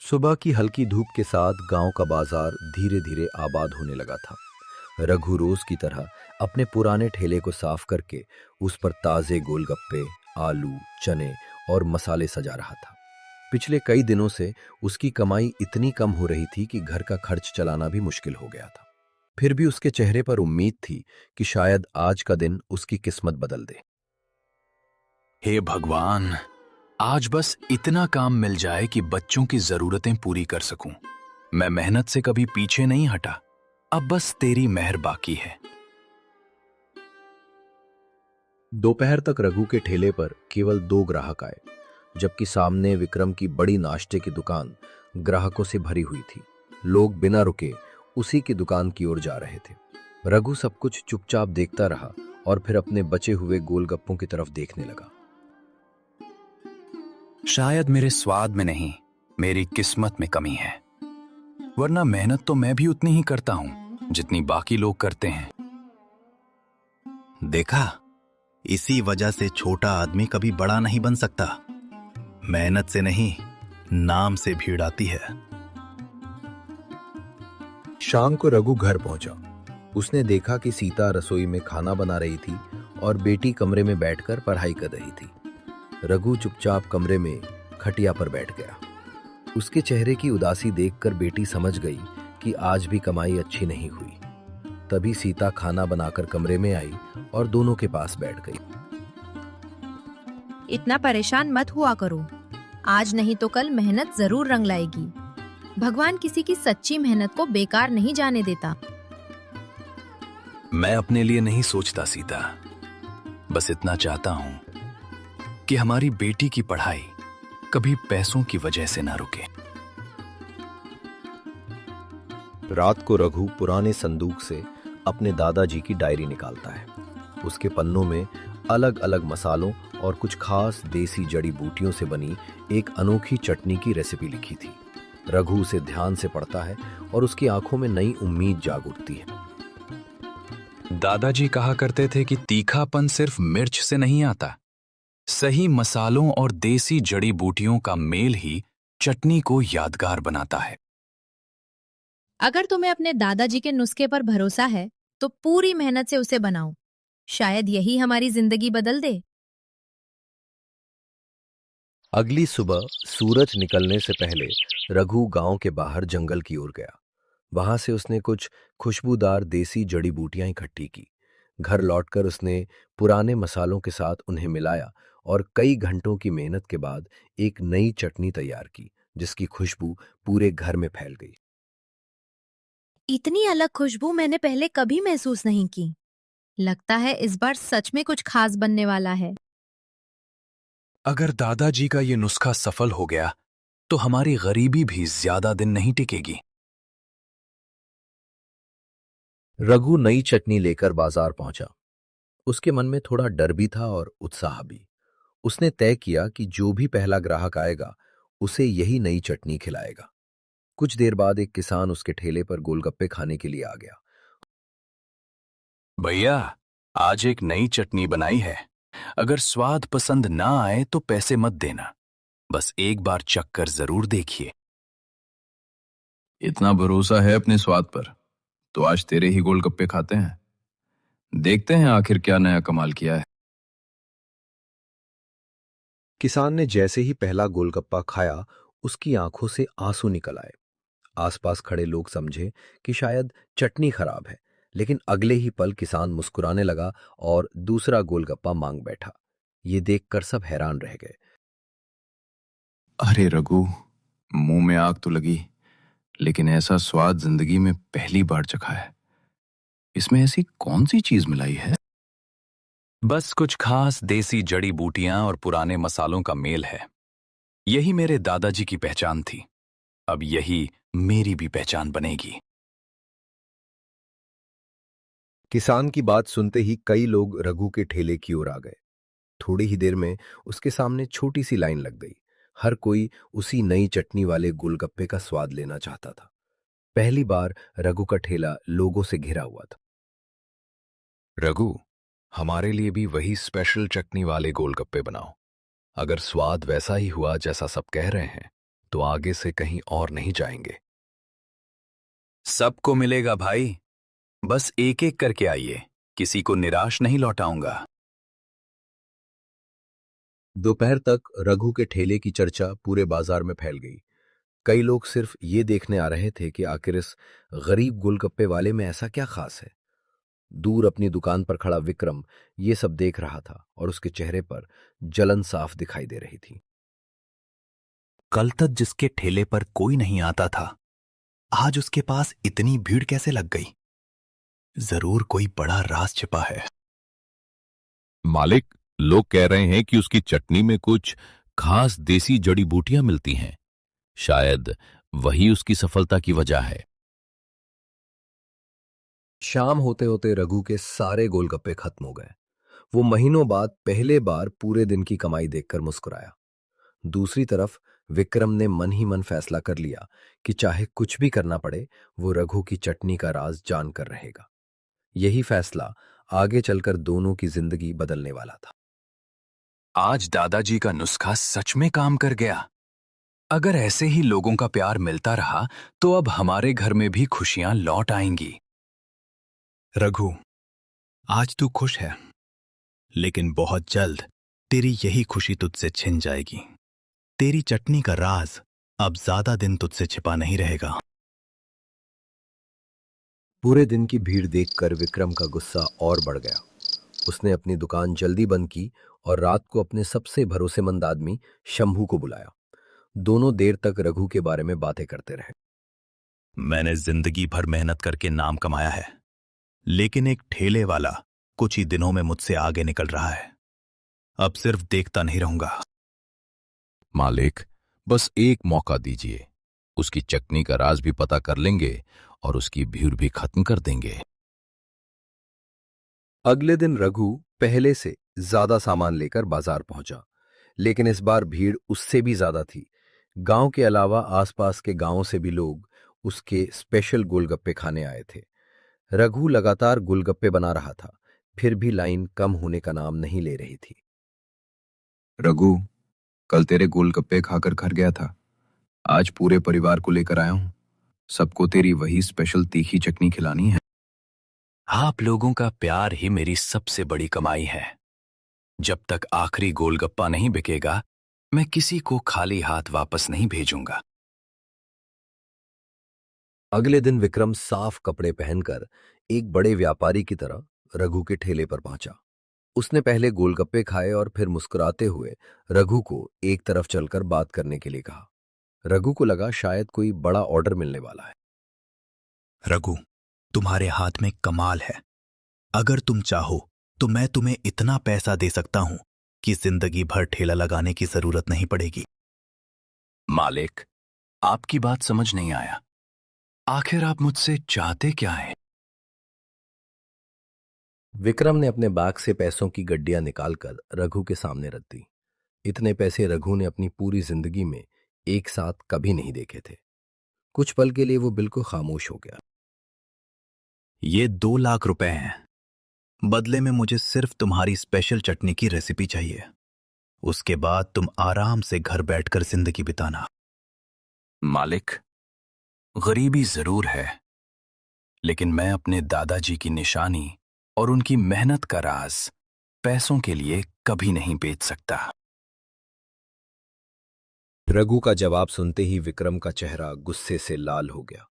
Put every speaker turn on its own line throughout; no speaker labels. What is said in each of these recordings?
सुबह की हल्की धूप के साथ गांव का बाजार धीरे धीरे आबाद होने लगा था। रघु रोज की तरह अपने पुराने ठेले को साफ करके उस पर ताजे गोलगप्पे, आलू, चने और मसाले सजा रहा था। पिछले कई दिनों से उसकी कमाई इतनी कम हो रही थी कि घर का खर्च चलाना भी मुश्किल हो गया था। फिर भी उसके चेहरे पर उम्मीद थी कि शायद आज का दिन उसकी किस्मत बदल दे।
हे भगवान, आज बस इतना काम मिल जाए कि बच्चों की जरूरतें पूरी कर सकूं। मैं मेहनत से कभी पीछे नहीं हटा। अब बस तेरी मेहर बाकी है।
दोपहर तक रघु के ठेले पर केवल 2 ग्राहक आए, जबकि सामने विक्रम की बड़ी नाश्ते की दुकान ग्राहकों से भरी हुई थी। लोग बिना रुके उसी की दुकान की ओर जा रहे थे। रघु सब कुछ चुपचाप देखता रहा और फिर अपने बचे हुए गोलगप्पों की तरफ देखने लगा।
शायद मेरे स्वाद में नहीं, मेरी किस्मत में कमी है। वरना मेहनत तो मैं भी उतनी ही करता हूं जितनी बाकी लोग करते हैं।
देखा, इसी वजह से छोटा आदमी कभी बड़ा नहीं बन सकता। मेहनत से नहीं, नाम से भीड़ आती है।
शाम को रघु घर पहुंचा। उसने देखा कि सीता रसोई में खाना बना रही थी और बेटी कमरे में बैठकर पढ़ाई कर रही थी। रघु चुपचाप कमरे में खटिया पर बैठ गया। उसके चेहरे की उदासी देखकर बेटी समझ गई कि आज भी कमाई अच्छी नहीं हुई। तभी सीता खाना बनाकर कमरे में आई और दोनों के पास बैठ गई।
इतना परेशान मत हुआ करो। आज नहीं तो कल मेहनत जरूर रंग लाएगी। भगवान किसी की सच्ची मेहनत को बेकार नहीं जाने देता।
मैं अपने लिए नहीं सोचता सीता, बस इतना चाहता हूं कि हमारी बेटी की पढ़ाई कभी पैसों की वजह से ना रुके।
रात को रघु पुराने संदूक से अपने दादाजी की डायरी निकालता है। उसके पन्नों में अलग अलग मसालों और कुछ खास देसी जड़ी बूटियों से बनी एक अनोखी चटनी की रेसिपी लिखी थी। रघु उसे ध्यान से पढ़ता है और उसकी आंखों में नई उम्मीद जाग उठती है।
दादाजी कहा करते थे कि तीखापन सिर्फ मिर्च से नहीं आता, सही मसालों और देसी जड़ी बूटियों का मेल ही चटनी को यादगार बनाता है।
अगर तुम्हें अपने दादाजी के नुस्खे पर भरोसा है, तो पूरी मेहनत से उसे बनाओ। शायद यही हमारी जिंदगी बदल दे।
अगली सुबह सूरज निकलने से पहले रघु गांव के बाहर जंगल की ओर गया। वहां से उसने कुछ खुशबूदार देसी जड़ी बूटियां इकट्ठी की। घर लौटकर उसने पुराने मसालों के साथ उन्हें मिलाया और कई घंटों की मेहनत के बाद एक नई चटनी तैयार की, जिसकी खुशबू पूरे घर में फैल गई।
इतनी अलग खुशबू मैंने पहले कभी महसूस नहीं की। लगता है इस बार सच में कुछ खास बनने वाला है।
अगर दादाजी का ये नुस्खा सफल हो गया तो हमारी गरीबी भी ज्यादा दिन नहीं टिकेगी।
रघु नई चटनी लेकर बाजार पहुंचा। उसके मन में थोड़ा डर भी था और उत्साह भी। उसने तय किया कि जो भी पहला ग्राहक आएगा उसे यही नई चटनी खिलाएगा। कुछ देर बाद एक किसान उसके ठेले पर गोलगप्पे खाने के लिए आ गया।
भैया, आज एक नई चटनी बनाई है। अगर स्वाद पसंद ना आए तो पैसे मत देना, बस एक बार चख कर जरूर देखिए।
इतना भरोसा है अपने स्वाद पर, तो आज तेरे ही गोलगप्पे खाते हैं। देखते हैं आखिर क्या नया कमाल किया है।
किसान ने जैसे ही पहला गोलगप्पा खाया, उसकी आंखों से आंसू निकल आए। आसपास खड़े लोग समझे कि शायद चटनी खराब है, लेकिन अगले ही पल किसान मुस्कुराने लगा और दूसरा गोलगप्पा मांग बैठा। ये देखकर सब हैरान रह गए।
अरे रघु, मुंह में आग तो लगी, लेकिन ऐसा स्वाद जिंदगी में पहली बार चखा है। इसमें ऐसी कौन सी चीज मिलाई है?
बस कुछ खास देसी जड़ी बूटियां और पुराने मसालों का मेल है। यही मेरे दादाजी की पहचान थी। अब यही मेरी भी पहचान बनेगी।
किसान की बात सुनते ही कई लोग रघु के ठेले की ओर आ गए। थोड़ी ही देर में उसके सामने छोटी सी लाइन लग गई। हर कोई उसी नई चटनी वाले गोलगप्पे का स्वाद लेना चाहता था। पहली बार रघु का ठेला लोगों से घिरा हुआ था।
रघु, हमारे लिए भी वही स्पेशल चटनी वाले गोलगप्पे बनाओ। अगर स्वाद वैसा ही हुआ जैसा सब कह रहे हैं तो आगे से कहीं और नहीं जाएंगे।
सबको मिलेगा भाई, बस एक एक करके आइए, किसी को निराश नहीं लौटाऊंगा।
दोपहर तक रघु के ठेले की चर्चा पूरे बाजार में फैल गई। कई लोग सिर्फ ये देखने आ रहे थे कि आखिर इस गरीब गोलगप्पे वाले में ऐसा क्या खास है। दूर अपनी दुकान पर खड़ा विक्रम ये सब देख रहा था और उसके चेहरे पर जलन साफ दिखाई दे रही थी।
कल तक जिसके ठेले पर कोई नहीं आता था, आज उसके पास इतनी भीड़ कैसे लग गई? जरूर कोई बड़ा राज छिपा है।
मालिक, लोग कह रहे हैं कि उसकी चटनी में कुछ खास देसी जड़ी बूटियां मिलती हैं। शायद वही उसकी सफलता की वजह है।
शाम होते होते रघु के सारे गोलगप्पे खत्म हो गए। वो महीनों बाद पहले बार पूरे दिन की कमाई देखकर मुस्कुराया। दूसरी तरफ विक्रम ने मन ही मन फैसला कर लिया कि चाहे कुछ भी करना पड़े, वो रघु की चटनी का राज जानकर रहेगा। यही फैसला आगे चलकर दोनों की जिंदगी बदलने वाला था।
आज दादाजी का नुस्खा सच में काम कर गया। अगर ऐसे ही लोगों का प्यार मिलता रहा तो अब हमारे घर में भी खुशियां लौट आएंगी।
रघु, आज तू खुश है, लेकिन बहुत जल्द तेरी यही खुशी तुझसे छिन जाएगी। तेरी चटनी का राज अब ज्यादा दिन तुझसे छिपा नहीं रहेगा।
पूरे दिन की भीड़ देखकर विक्रम का गुस्सा और बढ़ गया। उसने अपनी दुकान जल्दी बंद की और रात को अपने सबसे भरोसेमंद आदमी शंभू को बुलाया। दोनों देर तक रघु के बारे में बातें करते रहे।
मैंने जिंदगी भर मेहनत करके नाम कमाया है, लेकिन एक ठेले वाला कुछ ही दिनों में मुझसे आगे निकल रहा है। अब सिर्फ देखता नहीं रहूंगा।
मालिक, बस एक मौका दीजिए। उसकी चटनी का राज भी पता कर लेंगे और उसकी भीड़ भी खत्म कर देंगे।
अगले दिन रघु पहले से ज्यादा सामान लेकर बाजार पहुंचा, लेकिन इस बार भीड़ उससे भी ज्यादा थी। गांव के अलावा आसपास के गांवों से भी लोग उसके स्पेशल गोलगप्पे खाने आए थे। रघु लगातार गोलगप्पे बना रहा था, फिर भी लाइन कम होने का नाम नहीं ले रही थी।
रघु, कल तेरे गोलगप्पे खाकर घर गया था। आज पूरे परिवार को लेकर आया हूं। सबको तेरी वही स्पेशल तीखी चटनी खिलानी है।
आप लोगों का प्यार ही मेरी सबसे बड़ी कमाई है। जब तक आखिरी गोलगप्पा नहीं बिकेगा, मैं किसी को खाली हाथ वापस नहीं भेजूंगा।
अगले दिन विक्रम साफ कपड़े पहनकर एक बड़े व्यापारी की तरह रघु के ठेले पर पहुंचा। उसने पहले गोलगप्पे खाए और फिर मुस्कुराते हुए रघु को एक तरफ चलकर बात करने के लिए कहा। रघु को लगा शायद कोई बड़ा ऑर्डर मिलने वाला है।
रघु, तुम्हारे हाथ में कमाल है। अगर तुम चाहो तो मैं तुम्हें इतना पैसा दे सकता हूं कि जिंदगी भर ठेला लगाने की जरूरत नहीं पड़ेगी।
मालिक, आपकी बात समझ नहीं आया। आखिर आप मुझसे चाहते क्या हैं?
विक्रम ने अपने बैग से पैसों की गड्डियां निकालकर रघु के सामने रख दी। इतने पैसे रघु ने अपनी पूरी जिंदगी में एक साथ कभी नहीं देखे थे। कुछ पल के लिए वो बिल्कुल खामोश हो गया।
ये 2 लाख रुपए हैं। बदले में मुझे सिर्फ तुम्हारी स्पेशल चटनी की रेसिपी चाहिए। उसके बाद तुम आराम से घर बैठकर जिंदगी बिताना।
मालिक, गरीबी जरूर है, लेकिन मैं अपने दादाजी की निशानी और उनकी मेहनत का राज पैसों के लिए कभी नहीं बेच सकता।
रघु का जवाब सुनते ही विक्रम का चेहरा गुस्से से लाल हो गया।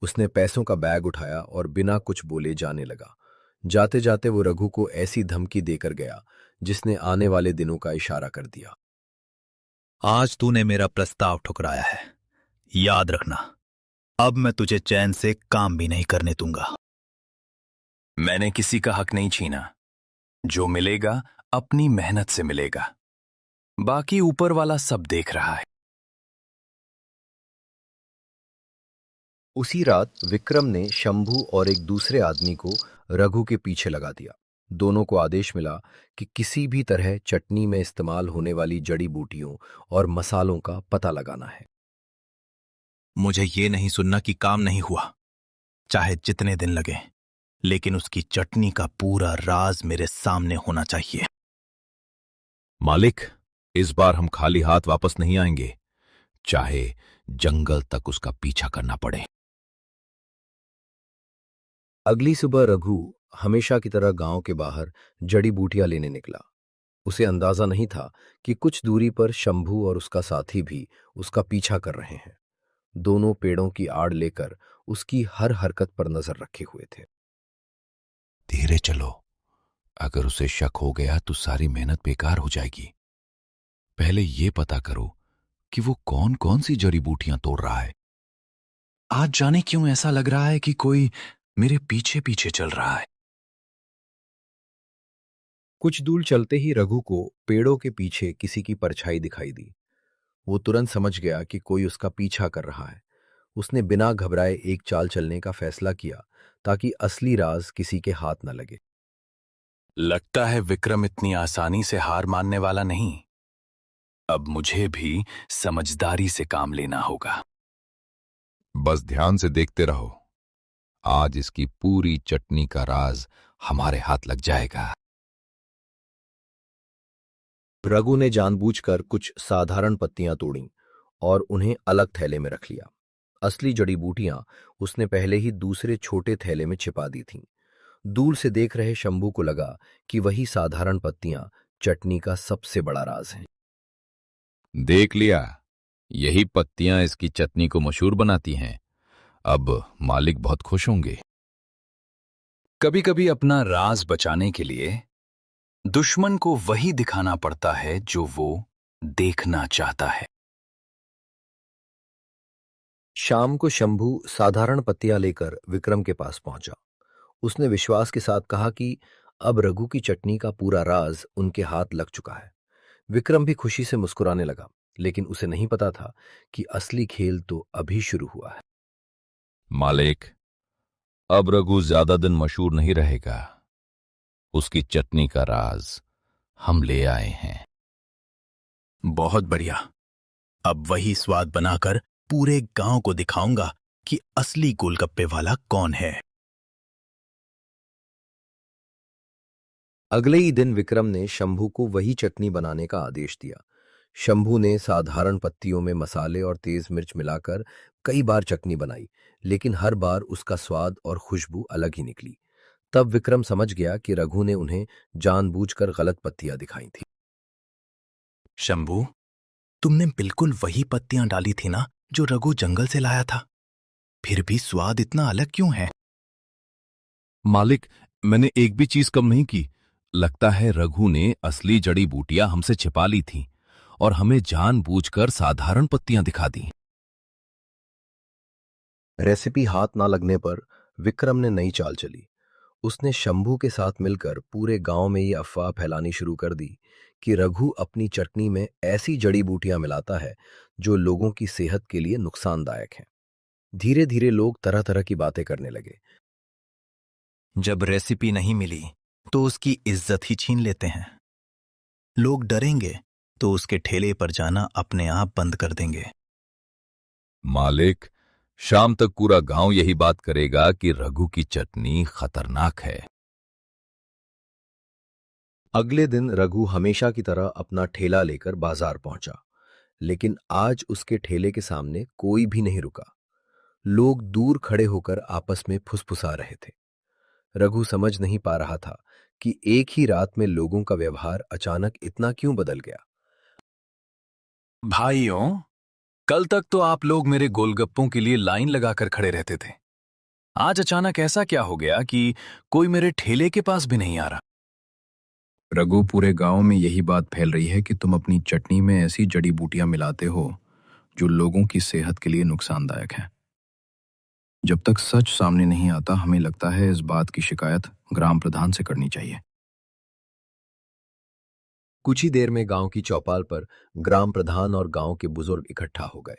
उसने पैसों का बैग उठाया और बिना कुछ बोले जाने लगा। जाते जाते वो रघु को ऐसी धमकी देकर गया जिसने आने वाले दिनों का इशारा कर दिया।
आज तूने मेरा प्रस्ताव ठुकराया है, याद रखना, अब मैं तुझे चैन से काम भी नहीं करने दूंगा।
मैंने किसी का हक नहीं छीना। जो मिलेगा अपनी मेहनत से मिलेगा। बाकी ऊपर वाला सब देख रहा है।
उसी रात विक्रम ने शंभू और एक दूसरे आदमी को रघु के पीछे लगा दिया। दोनों को आदेश मिला कि किसी भी तरह चटनी में इस्तेमाल होने वाली जड़ी बूटियों और मसालों का पता लगाना है।
मुझे ये नहीं सुनना कि काम नहीं हुआ, चाहे जितने दिन लगे, लेकिन उसकी चटनी का पूरा राज मेरे सामने होना चाहिए।
मालिक, इस बार हम खाली हाथ वापस नहीं आएंगे। चाहे जंगल तक उसका पीछा करना पड़े।
अगली सुबह रघु हमेशा की तरह गांव के बाहर जड़ी बूटियां लेने निकला। उसे अंदाजा नहीं था कि कुछ दूरी पर शंभू और उसका साथी भी उसका पीछा कर रहे हैं। दोनों पेड़ों की आड़ लेकर उसकी हर हरकत पर नजर रखे हुए थे।
धीरे चलो, अगर उसे शक हो गया तो सारी मेहनत बेकार हो जाएगी। पहले ये पता करो कि वो कौन कौन सी जड़ी बूटियां तोड़ रहा है।
आज जाने क्यों ऐसा लग रहा है कि कोई मेरे पीछे पीछे चल रहा है।
कुछ दूर चलते ही रघु को पेड़ों के पीछे किसी की परछाई दिखाई दी। वो तुरंत समझ गया कि कोई उसका पीछा कर रहा है। उसने बिना घबराए एक चाल चलने का फैसला किया ताकि असली राज किसी के हाथ न लगे।
लगता है विक्रम इतनी आसानी से हार मानने वाला नहीं। अब मुझे भी समझदारी से काम लेना होगा।
बस ध्यान से देखते रहो, आज इसकी पूरी चटनी का राज हमारे हाथ लग जाएगा।
रघु ने जानबूझकर कुछ साधारण पत्तियां तोड़ीं और उन्हें अलग थैले में रख लिया। असली जड़ी बूटियां उसने पहले ही दूसरे छोटे थैले में छिपा दी थीं। दूर से देख रहे शंभू को लगा कि वही साधारण पत्तियां चटनी का सबसे बड़ा राज हैं।
देख लिया, यही पत्तियां इसकी चटनी को मशहूर बनाती हैं। अब मालिक बहुत खुश होंगे।
कभी कभी अपना राज बचाने के लिए दुश्मन को वही दिखाना पड़ता है जो वो देखना चाहता है।
शाम को शंभू साधारण पत्तियां लेकर विक्रम के पास पहुंचा। उसने विश्वास के साथ कहा कि अब रघु की चटनी का पूरा राज उनके हाथ लग चुका है। विक्रम भी खुशी से मुस्कुराने लगा, लेकिन उसे नहीं पता था कि असली खेल तो अभी शुरू हुआ है।
मालिक, अब रघु ज्यादा दिन मशहूर नहीं रहेगा। उसकी चटनी का राज हम ले आए हैं।
बहुत बढ़िया। अब वही स्वाद बनाकर पूरे गांव को दिखाऊंगा कि असली गोलगप्पे वाला कौन है।
अगले ही दिन विक्रम ने शंभू को वही चटनी बनाने का आदेश दिया। शंभू ने साधारण पत्तियों में मसाले और तेज मिर्च मिलाकर कई बार चटनी बनाई, लेकिन हर बार उसका स्वाद और खुशबू अलग ही निकली। तब विक्रम समझ गया कि रघु ने उन्हें जानबूझकर गलत पत्तियां दिखाई थी।
शंभू, तुमने बिल्कुल वही पत्तियां डाली थी ना जो रघु जंगल से लाया था। फिर भी स्वाद इतना अलग क्यों है?
मालिक, मैंने एक भी चीज कम नहीं की। लगता है रघु ने असली जड़ी बूटियां हमसे छिपा ली थीं और हमें जानबूझकर साधारण पत्तियां दिखा दी।
रेसिपी हाथ ना लगने पर विक्रम ने नई चाल चली। उसने शंभू के साथ मिलकर पूरे गांव में ये अफवाह फैलानी शुरू कर दी कि रघु अपनी चटनी में ऐसी जड़ी बूटियां मिलाता है जो लोगों की सेहत के लिए नुकसानदायक हैं। धीरे धीरे लोग तरह तरह की बातें करने लगे।
जब रेसिपी नहीं मिली तो उसकी इज्जत ही छीन लेते हैं। लोग डरेंगे तो उसके ठेले पर जाना अपने आप बंद कर देंगे।
मालिक, शाम तक पूरा गांव यही बात करेगा कि रघु की चटनी खतरनाक है।
अगले दिन रघु हमेशा की तरह अपना ठेला लेकर बाजार पहुंचा, लेकिन आज उसके ठेले के सामने कोई भी नहीं रुका। लोग दूर खड़े होकर आपस में फुसफुसा रहे थे। रघु समझ नहीं पा रहा था कि एक ही रात में लोगों का व्यवहार अचानक इतना क्यों बदल गया।
भाइयों, कल तक तो आप लोग मेरे गोलगप्पों के लिए लाइन लगाकर खड़े रहते थे। आज अचानक ऐसा क्या हो गया कि कोई मेरे ठेले के पास भी नहीं आ रहा?
रघु, पूरे गांव में यही बात फैल रही है कि तुम अपनी चटनी में ऐसी जड़ी बूटियां मिलाते हो जो लोगों की सेहत के लिए नुकसानदायक है। जब तक सच सामने नहीं आता, हमें लगता है इस बात की शिकायत ग्राम प्रधान से करनी चाहिए।
कुछ ही देर में गांव की चौपाल पर ग्राम प्रधान और गांव के बुजुर्ग इकट्ठा हो गए।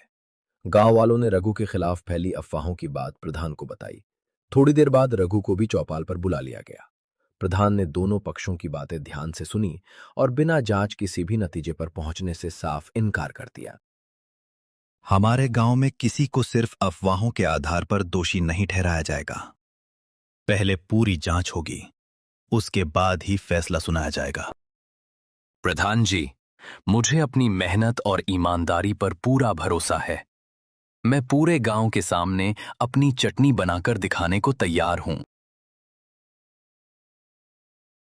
गांव वालों ने रघु के खिलाफ फैली अफवाहों की बात प्रधान को बताई। थोड़ी देर बाद रघु को भी चौपाल पर बुला लिया गया। प्रधान ने दोनों पक्षों की बातें ध्यान से सुनी और बिना जांच किसी भी नतीजे पर पहुंचने से साफ इनकार कर दिया।
हमारे गांव में किसी को सिर्फ अफवाहों के आधार पर दोषी नहीं ठहराया जाएगा। पहले पूरी जांच होगी, उसके बाद ही फैसला सुनाया जाएगा।
प्रधान जी, मुझे अपनी मेहनत और ईमानदारी पर पूरा भरोसा है। मैं पूरे गांव के सामने अपनी चटनी बनाकर दिखाने को तैयार हूं।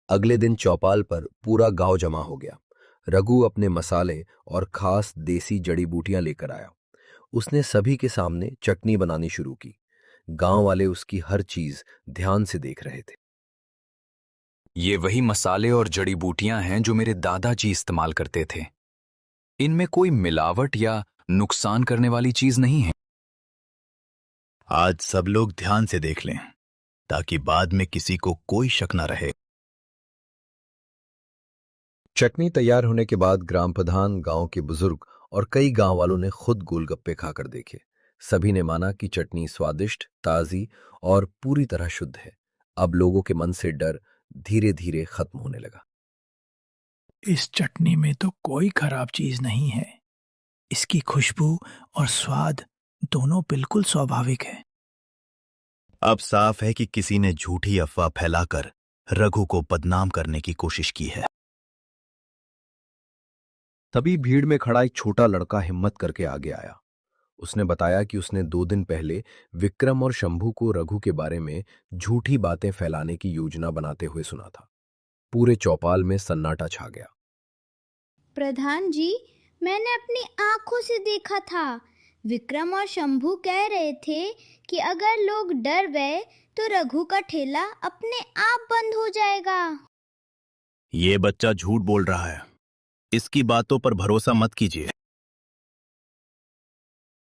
अगले दिन चौपाल पर पूरा गांव जमा हो गया। रघु अपने मसाले और खास देसी जड़ी बूटियां लेकर आया। उसने सभी के सामने चटनी बनानी शुरू की। गांव वाले उसकी हर चीज ध्यान से देख रहे थे।
ये वही मसाले और जड़ी बूटियां हैं जो मेरे दादाजी इस्तेमाल करते थे। इनमें कोई मिलावट या नुकसान करने वाली चीज नहीं है।
आज सब लोग ध्यान से देख लें ताकि बाद में किसी को कोई शक न रहे।
चटनी तैयार होने के बाद ग्राम प्रधान, गांव के बुजुर्ग और कई गांव वालों ने खुद गोलगप्पे खाकर देखे। सभी ने माना कि चटनी स्वादिष्ट, ताजी और पूरी तरह शुद्ध है। अब लोगों के मन से डर धीरे धीरे खत्म होने लगा।
इस चटनी में तो कोई खराब चीज नहीं है। इसकी खुशबू और स्वाद दोनों बिल्कुल स्वाभाविक है।
अब साफ है कि किसी ने झूठी अफवाह फैलाकर रघु को बदनाम करने की कोशिश की है।
तभी भीड़ में खड़ा एक छोटा लड़का हिम्मत करके आगे आया। उसने बताया कि उसने 2 दिन पहले विक्रम और शंभू को रघु के बारे में झूठी बातें फैलाने की योजना बनाते हुए सुना था। पूरे चौपाल में सन्नाटा छा गया।
प्रधान जी, मैंने अपनी आंखों से देखा था। विक्रम और शंभू कह रहे थे कि अगर लोग डर गए तो रघु का ठेला अपने आप बंद हो जाएगा।
ये बच्चा झूठ बोल रहा है। इसकी बातों पर भरोसा मत कीजिए।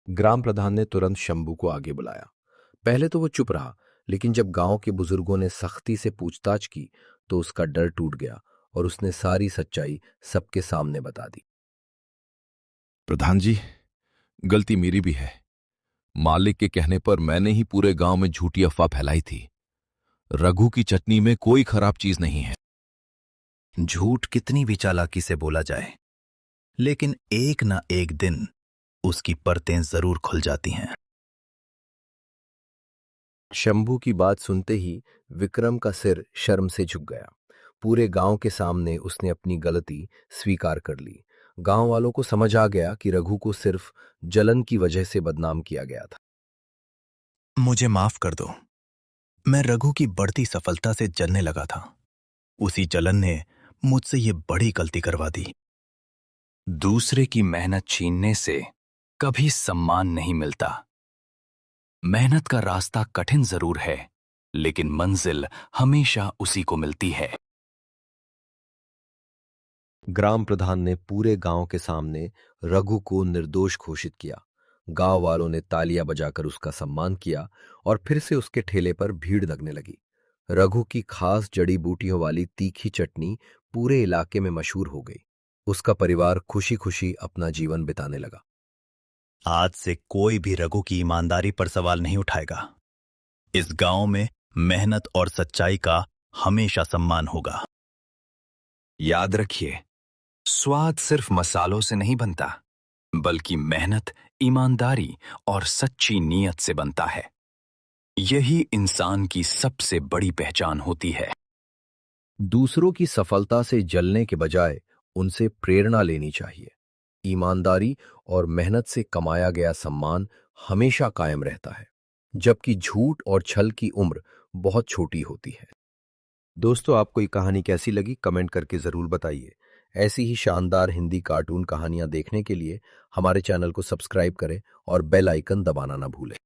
ग्राम प्रधान ने तुरंत शंभू को आगे बुलाया। पहले तो वो चुप रहा, लेकिन जब गांव के बुजुर्गों ने सख्ती से पूछताछ की तो उसका डर टूट गया और उसने सारी सच्चाई सबके सामने बता दी।
प्रधान जी, गलती मेरी भी है। मालिक के कहने पर मैंने ही पूरे गांव में झूठी अफवाह फैलाई थी। रघु की चटनी में कोई खराब चीज नहीं है।
झूठ कितनी भी चालाकी से बोला जाए, लेकिन एक ना एक दिन उसकी परतें जरूर खुल जाती हैं।
शंभू की बात सुनते ही विक्रम का सिर शर्म से झुक गया। पूरे गांव के सामने उसने अपनी गलती स्वीकार कर ली। गांव वालों को समझ आ गया कि रघु को सिर्फ जलन की वजह से बदनाम किया गया था।
मुझे माफ कर दो। मैं रघु की बढ़ती सफलता से जलने लगा था। उसी जलन ने मुझसे ये बड़ी गलती करवा दी।
दूसरे की मेहनत छीनने से कभी सम्मान नहीं मिलता। मेहनत का रास्ता कठिन जरूर है, लेकिन मंजिल हमेशा उसी को मिलती है।
ग्राम प्रधान ने पूरे गांव के सामने रघु को निर्दोष घोषित किया। गांव वालों ने तालियां बजाकर उसका सम्मान किया और फिर से उसके ठेले पर भीड़ लगने लगी। रघु की खास जड़ी बूटियों वाली तीखी चटनी पूरे इलाके में मशहूर हो गई। उसका परिवार खुशी खुशी अपना जीवन बिताने लगा।
आज से कोई भी रघु की ईमानदारी पर सवाल नहीं उठाएगा। इस गांव में मेहनत और सच्चाई का हमेशा सम्मान होगा।
याद रखिए, स्वाद सिर्फ मसालों से नहीं बनता, बल्कि मेहनत, ईमानदारी और सच्ची नीयत से बनता है। यही इंसान की सबसे बड़ी पहचान होती है।
दूसरों की सफलता से जलने के बजाय उनसे प्रेरणा लेनी चाहिए। ईमानदारी और मेहनत से कमाया गया सम्मान हमेशा कायम रहता है, जबकि झूठ और छल की उम्र बहुत छोटी होती है। दोस्तों, आपको ये कहानी कैसी लगी कमेंट करके जरूर बताइए। ऐसी ही शानदार हिंदी कार्टून कहानियां देखने के लिए हमारे चैनल को सब्सक्राइब करें और बेल आइकन दबाना ना भूलें।